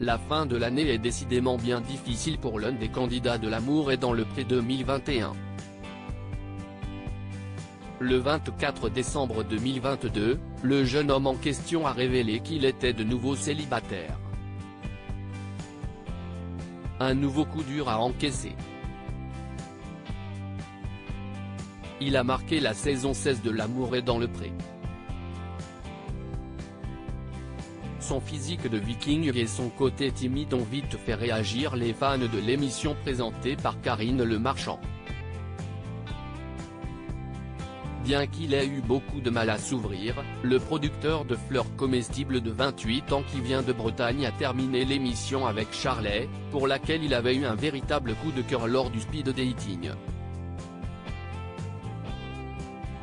La fin de l'année est décidément bien difficile pour l'un des candidats de l'Amour est dans le Pré 2021. Le 24 décembre 2022, le jeune homme en question a révélé qu'il était de nouveau célibataire. Un nouveau coup dur à encaisser. Il a marqué la saison 16 de l'Amour est dans le Pré. Son physique de viking et son côté timide ont vite fait réagir les fans de l'émission présentée par Karine Le Marchand. Bien qu'il ait eu beaucoup de mal à s'ouvrir, le producteur de fleurs comestibles de 28 ans qui vient de Bretagne a terminé l'émission avec Charlet, pour laquelle il avait eu un véritable coup de cœur lors du speed dating.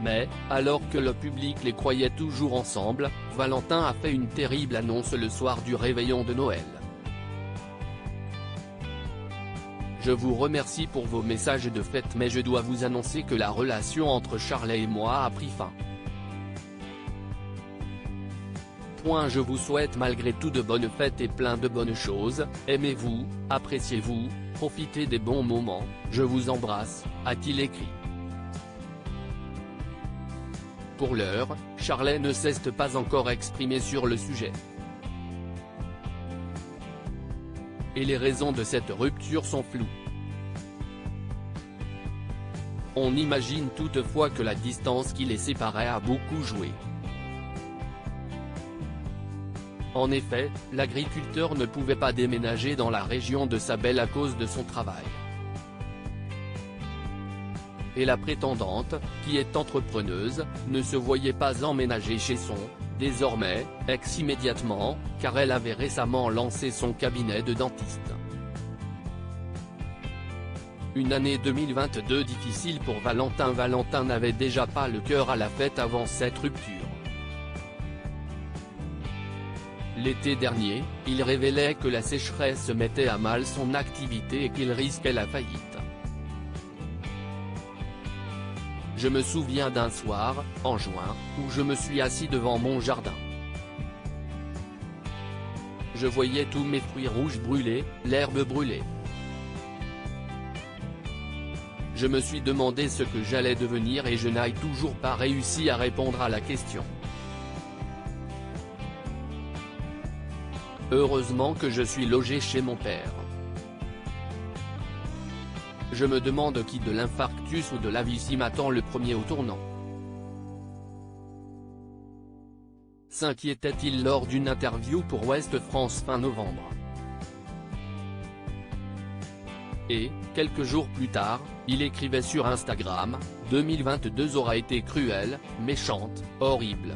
Mais, alors que le public les croyait toujours ensemble, Valentin a fait une terrible annonce le soir du réveillon de Noël. Je vous remercie pour vos messages de fête mais je dois vous annoncer que la relation entre Charlet et moi a pris fin. Je vous souhaite malgré tout de bonnes fêtes et plein de bonnes choses, aimez-vous, appréciez-vous, profitez des bons moments, je vous embrasse, a-t-il écrit. Pour l'heure, Charlet ne s'est pas encore exprimé sur le sujet. Et les raisons de cette rupture sont floues. On imagine toutefois que la distance qui les séparait a beaucoup joué. En effet, l'agriculteur ne pouvait pas déménager dans la région de Sabel à cause de son travail. Et la prétendante, qui est entrepreneuse, ne se voyait pas emménager chez son, désormais, ex immédiatement, car elle avait récemment lancé son cabinet de dentiste. Une année 2022 difficile pour Valentin. Valentin n'avait déjà pas le cœur à la fête avant cette rupture. L'été dernier, il révélait que la sécheresse mettait à mal son activité et qu'il risquait la faillite. Je me souviens d'un soir, en juin, où je me suis assis devant mon jardin. Je voyais tous mes fruits rouges brûlés, l'herbe brûlée. Je me suis demandé ce que j'allais devenir et je n'ai toujours pas réussi à répondre à la question. Heureusement que je suis logé chez mon père. Je me demande qui de l'infarctus ou de l'AVC m'attend le premier au tournant. S'inquiétait-il lors d'une interview pour Ouest France fin novembre. Et, quelques jours plus tard, il écrivait sur Instagram, 2022 aura été cruelle, méchante, horrible.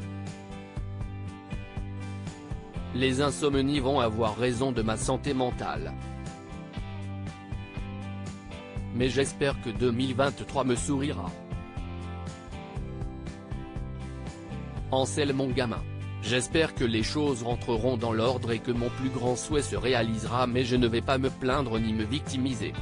Les insomnies vont avoir raison de ma santé mentale. Mais j'espère que 2023 me sourira. Ansel mon gamin. J'espère que les choses rentreront dans l'ordre et que mon plus grand souhait se réalisera mais je ne vais pas me plaindre ni me victimiser.